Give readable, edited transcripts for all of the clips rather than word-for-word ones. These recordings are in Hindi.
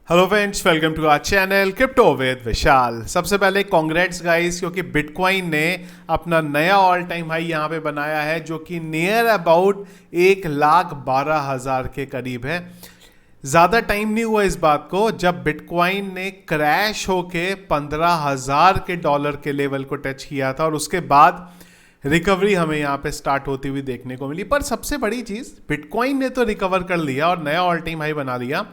Hello friends, welcome to our channel crypto with Vishal. सबसे पहले कांग्रेट्स गाइस, क्योंकि बिटकॉइन ने अपना नया ऑल टाइम हाई यहाँ पे बनाया है जो कि नियर अबाउट 1,12,000 के करीब है। ज़्यादा टाइम नहीं हुआ इस बात को जब बिटकॉइन ने क्रैश होके 15,000 के डॉलर के लेवल को टच किया था और उसके बाद रिकवरी हमें यहाँ पे स्टार्ट होती हुई देखने को मिली। पर सबसे बड़ी चीज़, बिटकॉइन ने तो रिकवर कर लिया और नया ऑल टाइम हाई बना लिया,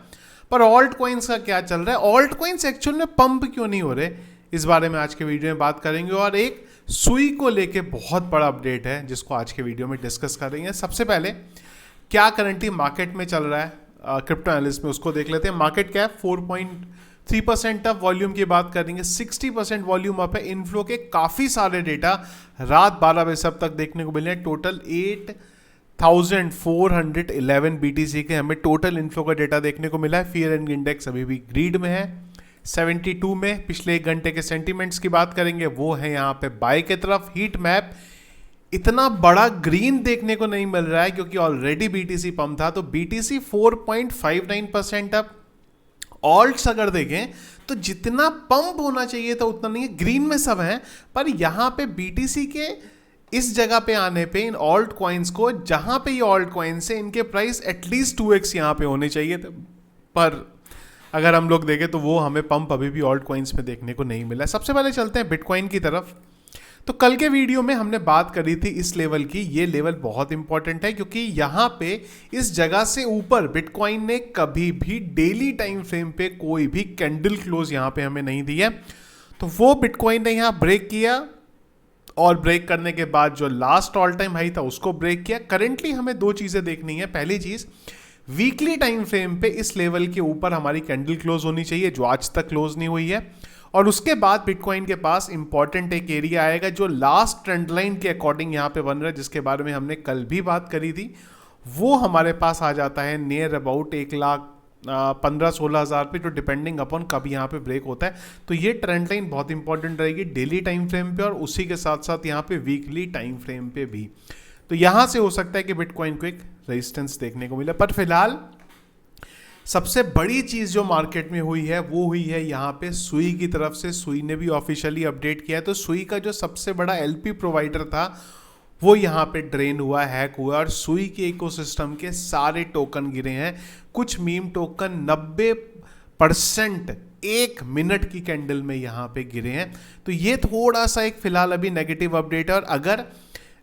पर ऑल्ट कॉइन्स का क्या चल रहा है? ऑल्ट कॉइन्स एक्चुअल में पंप क्यों नहीं हो रहे, इस बारे में आज के वीडियो में बात करेंगे। और एक सुई को लेके बहुत बड़ा अपडेट है जिसको आज के वीडियो में डिस्कस करेंगे। सबसे पहले क्या करंटली मार्केट में चल रहा है क्रिप्टो एनालिस्ट में, उसको देख लेते हैं। मार्केट कैप 4.3% अप, वॉल्यूम की बात करेंगे 60% वॉल्यूम अप है। इनफ्लो के काफ़ी सारे डेटा रात 12 बजे सब तक देखने को मिले हैं। टोटल 8,411 BTC के हमें टोटल इन्फ्लो का डेटा देखने को मिला है। फियर एंड इंडेक्स अभी भी ग्रीड में है 72 में। पिछले एक घंटे के सेंटीमेंट्स की बात करेंगे, वो है यहाँ पे बाय की तरफ। हीट मैप इतना बड़ा ग्रीन देखने को नहीं मिल रहा है क्योंकि ऑलरेडी BTC पंप था, तो BTC 4.59% अप। ऑल्ट्स अगर देखें तो जितना पंप होना चाहिए था उतना नहीं है, ग्रीन में सब है। पर यहाँ पे BTC के इस जगह पे आने पे इन ऑल्ट कॉइन्स को, जहां पे ये ऑल्ट कॉइन्स है, इनके प्राइस एटलीस्ट 2x यहाँ पे होने चाहिए थे, पर अगर हम लोग देखें तो वो हमें पंप अभी भी ऑल्ट कॉइन्स में देखने को नहीं मिला। सबसे पहले चलते हैं बिटकॉइन की तरफ। तो कल के वीडियो में हमने बात करी थी इस लेवल की। ये लेवल बहुत इंपॉर्टेंट है क्योंकि यहाँ पे इस जगह से ऊपर बिटकॉइन ने कभी भी डेली टाइम फ्रेम पे कोई भी कैंडल क्लोज यहाँ पे हमें नहीं दी है। तो वो बिटकॉइन ने यहाँ ब्रेक किया और ब्रेक करने के बाद जो लास्ट ऑल टाइम हाई था उसको ब्रेक किया। करेंटली हमें दो चीजें देखनी है। पहली चीज, वीकली टाइम फ्रेम पे इस लेवल के ऊपर हमारी कैंडल क्लोज होनी चाहिए जो आज तक क्लोज नहीं हुई है। और उसके बाद बिटकॉइन के पास इंपॉर्टेंट एक एरिया आएगा जो लास्ट ट्रेंड लाइन के अकॉर्डिंग यहाँ पे बन रहा है, जिसके बारे में हमने कल भी बात करी थी। वो हमारे पास आ जाता है नियर अबाउट 1,15,16 हज़ार पे, जो डिपेंडिंग अपॉन कब यहाँ पे ब्रेक होता है। तो ये ट्रेंड लाइन बहुत इंपॉर्टेंट रहेगी डेली टाइम फ्रेम पे और उसी के साथ साथ यहाँ पे वीकली टाइम फ्रेम पे भी। तो यहाँ से हो सकता है कि बिटकॉइन को एक रेजिस्टेंस देखने को मिले। पर फिलहाल सबसे बड़ी चीज जो मार्केट में हुई है वो हुई है यहाँ पे सुई की तरफ से। सुई ने भी ऑफिशियली अपडेट किया है। तो सुई का जो सबसे बड़ा LP प्रोवाइडर था वो यहाँ पे ड्रेन हुआ, हैक हुआ, और सुई के इकोसिस्टम के सारे टोकन गिरे हैं। कुछ मीम टोकन 90% एक मिनट की कैंडल में यहाँ पे गिरे हैं। तो ये थोड़ा सा एक फिलहाल अभी नेगेटिव अपडेट है। और अगर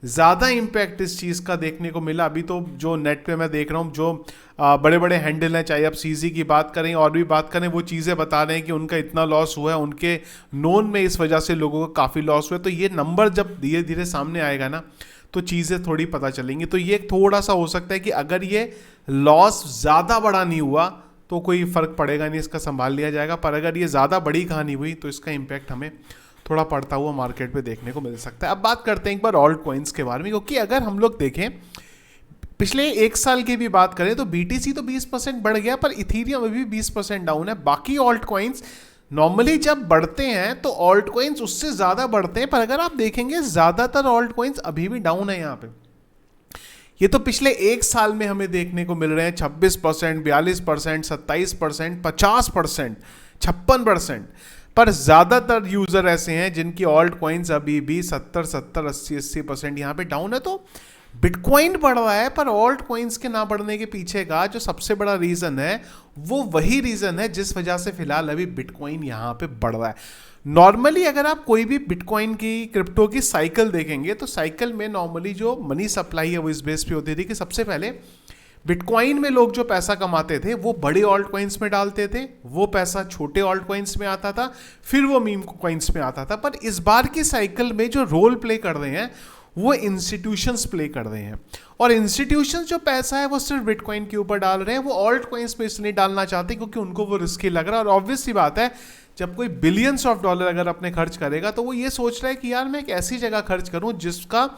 ज़्यादा इम्पैक्ट इस चीज़ का देखने को मिला, अभी तो जो नेट पे मैं देख रहा हूँ, जो बड़े बड़े हैंडल हैं, चाहे आप CZ की बात करें और भी बात करें, वो चीज़ें बता रहे हैं कि उनका इतना लॉस हुआ है, उनके नोन में इस वजह से लोगों को काफ़ी लॉस हुआ है। तो ये नंबर जब धीरे धीरे सामने आएगा ना तो चीज़ें थोड़ी पता चलेंगी। तो ये थोड़ा सा हो सकता है कि अगर ये लॉस ज़्यादा बड़ा नहीं हुआ तो कोई फ़र्क पड़ेगा नहीं, इसका संभाल लिया जाएगा। पर अगर ये ज़्यादा बड़ी कहानी हुई तो इसका इम्पैक्ट हमें थोड़ा पड़ता हुआ मार्केट पे देखने को मिल सकता है। अब बात करते हैं एक बार ऑल्ट कॉइन्स के बारे में, क्योंकि अगर हम लोग देखें पिछले एक साल की भी बात करें तो BTC तो 20% बढ़ गया, पर इथीरियम अभी भी 20% डाउन है। बाकी ऑल्ट कॉइन्स नॉर्मली जब बढ़ते हैं तो ऑल्ट कॉइन्स उससे ज़्यादा बढ़ते हैं, पर अगर आप देखेंगे ज़्यादातर ऑल्ट कॉइन्स अभी भी डाउन है यहाँ पे। ये तो पिछले एक साल में हमें देखने को मिल रहे हैं 26%, 42%, 27%, 50%, 56%। पर ज़्यादातर यूज़र ऐसे हैं जिनकी ऑल्ट कॉइन्स अभी भी 70, 80% यहाँ पे डाउन है। तो बिटकॉइन बढ़ रहा है, पर ऑल्ट कॉइन्स के ना बढ़ने के पीछे का जो सबसे बड़ा रीज़न है वो वही रीज़न है जिस वजह से फिलहाल अभी बिटकॉइन यहाँ पे बढ़ रहा है। नॉर्मली अगर आप कोई भी बिटकॉइन की, क्रिप्टो की साइकिल देखेंगे तो साइकिल में नॉर्मली जो मनी सप्लाई है वो इस बेस पे होती थी कि सबसे पहले बिटकॉइन में लोग जो पैसा कमाते थे वो बड़े ऑल्ट कॉइन्स में डालते थे, वो पैसा छोटे ऑल्ट कॉइन्स में आता था, फिर वो मीम कॉइन्स में आता था। पर इस बार की साइकिल में जो रोल प्ले कर रहे हैं वो इंस्टीट्यूशंस प्ले कर रहे हैं, और इंस्टीट्यूशंस जो पैसा है वो सिर्फ बिटकॉइन के ऊपर डाल रहे हैं। वो ऑल्ट कॉइन्स में इसलिए डालना चाहते हैं क्योंकि उनको वो रिस्की लग रहा है। और ऑब्वियस सी बात है, जब कोई बिलियंस ऑफ डॉलर अगर अपने खर्च करेगा तो वो ये सोच रहा है कि यार मैं एक ऐसी जगह खर्च करूं जिसका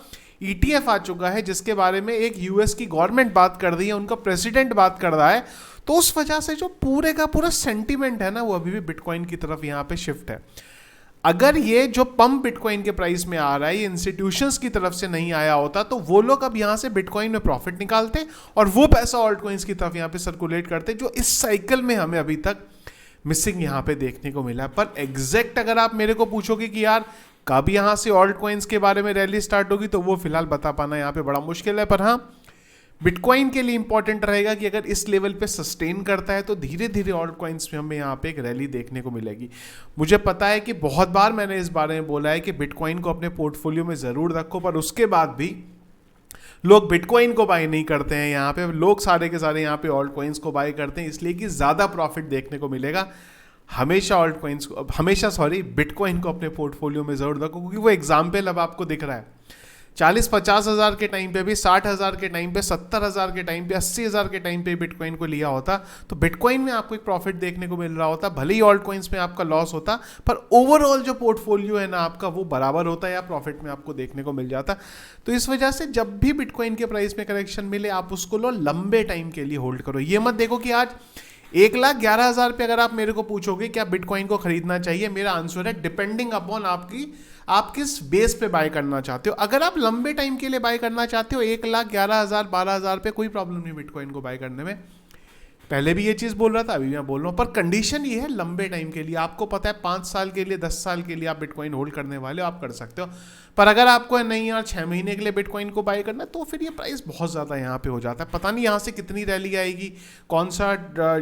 ETF आ चुका है, जिसके बारे में एक US की गवर्नमेंट बात कर रही है, उनका प्रेसिडेंट बात कर रहा है। तो उस वजह से जो पूरे का पूरा सेंटीमेंट है ना वो अभी भी बिटकॉइन की तरफ यहाँ पे शिफ्ट है। अगर ये जो पंप बिटकॉइन के प्राइस में आ रहा है ये इंस्टीट्यूशंस की तरफ से नहीं आया होता तो वो लोग अब यहाँ से बिटकॉइन में प्रॉफिट निकालते और वो पैसा ऑल्ट कॉइन्स की तरफ यहाँ पे सर्कुलेट करते, जो इस साइकिल में हमें अभी तक मिसिंग यहाँ पे देखने को मिला है। पर एग्जैक्ट अगर आप मेरे को पूछोगे कि यार कब यहाँ से ऑल्ट कॉइन्स के बारे में रैली स्टार्ट होगी, तो वो फिलहाल बता पाना यहाँ पे बड़ा मुश्किल है। पर हाँ, बिटकॉइन के लिए इंपॉर्टेंट रहेगा कि अगर इस लेवल पे सस्टेन करता है तो धीरे धीरे ऑल्ट कॉइन्स में हमें यहाँ पे एक रैली देखने को मिलेगी। मुझे पता है कि बहुत बार मैंने इस बारे में बोला है कि बिटकॉइन को अपने पोर्टफोलियो में ज़रूर रखो, पर उसके बाद भी लोग बिटकॉइन को बाय नहीं करते हैं। यहाँ पे लोग सारे के सारे यहाँ पे ऑल्ट कॉइन्स को बाय करते हैं, इसलिए कि ज़्यादा प्रॉफिट देखने को मिलेगा। हमेशा ऑल्ट कॉइन्स को बिटकॉइन को अपने पोर्टफोलियो में ज़रूर रखो, क्योंकि वो एग्जाम्पल अब आपको दिख रहा है। 40-50 हज़ार के टाइम पे भी, 60 हज़ार के टाइम पे, 70 हज़ार के टाइम पे, 80 हज़ार के टाइम पे बिटकॉइन को लिया होता तो बिटकॉइन में आपको एक प्रॉफिट देखने को मिल रहा होता, भले ही ऑल्ट कॉइन्स में आपका लॉस होता, पर ओवरऑल जो पोर्टफोलियो है ना आपका, वो बराबर होता या प्रॉफिट में आपको देखने को मिल जाता। तो इस वजह से जब भी बिटकॉइन के प्राइस में करेक्शन मिले, आप उसको लो लंबे टाइम के लिए होल्ड करो। ये मत देखो कि आज 1,11,000 पे अगर आप मेरे को पूछोगे क्या बिटकॉइन को खरीदना चाहिए, मेरा आंसर है डिपेंडिंग अपॉन आप किस बेस पे बाय करना चाहते हो। अगर आप लंबे टाइम के लिए बाय करना चाहते हो 1,11,000 12,000 पे, कोई प्रॉब्लम नहीं बिटकॉइन को बाय करने में। पहले भी ये चीज़ बोल रहा था, अभी मैं बोल रहा हूँ, पर कंडीशन ये है लंबे टाइम के लिए। आपको पता है 5 साल के लिए, 10 साल के लिए आप बिटकॉइन होल्ड करने वाले हो, आप कर सकते हो। पर अगर आपको है नहीं यार 6 महीने के लिए बिटकॉइन को बाय करना है, तो फिर ये प्राइस बहुत ज़्यादा यहाँ पे हो जाता है। पता नहीं यहाँ से कितनी रैली आएगी, कौन सा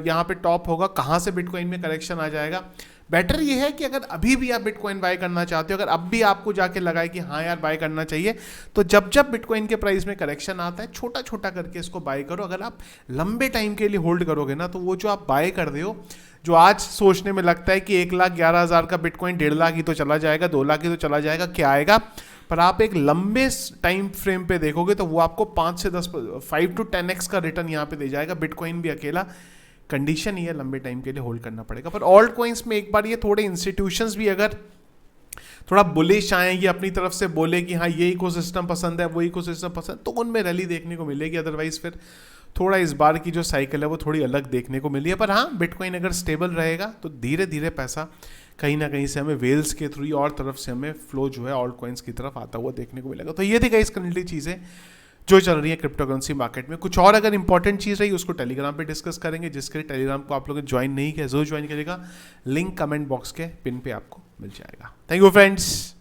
यहाँ पे टॉप होगा, कहाँ से बिटकॉइन में करेक्शन आ जाएगा। बेटर ये है कि अगर अभी भी आप बिटकॉइन बाय करना चाहते हो, अगर अब भी आपको जाके लगाए कि हाँ यार बाय करना चाहिए, तो जब जब बिटकॉइन के प्राइस में करेक्शन आता है, छोटा छोटा करके इसको बाय करो। अगर आप लंबे टाइम के लिए होल्ड करोगे ना, तो वो जो आप बाय कर रहे हो, जो आज सोचने में लगता है कि 1,11,000 का बिटकॉइन 1.5 लाख ही तो चला जाएगा, 2 लाख ही तो चला जाएगा, क्या आएगा, पर आप एक लंबे टाइम फ्रेम पे देखोगे तो वो आपको 5 से 10 5 to 10x का रिटर्न यहाँ पे दे जाएगा, बिटकॉइन भी अकेला। कंडीशन ये लंबे टाइम के लिए होल्ड करना पड़ेगा। पर ऑल्ट कॉइन्स में एक बार ये थोड़े इंस्टीट्यूशंस भी अगर थोड़ा बुलिश आए, ये अपनी तरफ से बोले कि हाँ ये इकोसिस्टम पसंद है, वो इकोसिस्टम पसंद, तो उनमें रैली देखने को मिलेगी। अदरवाइज फिर थोड़ा इस बार की जो साइकिल है वो थोड़ी अलग देखने को मिली है। पर हाँ, बिटकॉइन अगर स्टेबल रहेगा तो धीरे धीरे पैसा कहीं ना कहीं से हमें वेल्स के थ्रू और तरफ से हमें फ्लो जो है ऑल्ट कॉइन्स की तरफ आता हुआ देखने को मिलेगा। तो ये थी गाइस करंटली चीज़ें जो चल रही है क्रिप्टो करेंसी मार्केट में। कुछ और अगर इंपॉर्टेंट चीज़ रही उसको टेलीग्राम पे डिस्कस करेंगे, जिसके लिए टेलीग्राम को आप लोग ज्वाइन नहीं किया, जरूर ज्वाइन करेगा, लिंक कमेंट बॉक्स के पिन पे आपको मिल जाएगा। Thank you friends.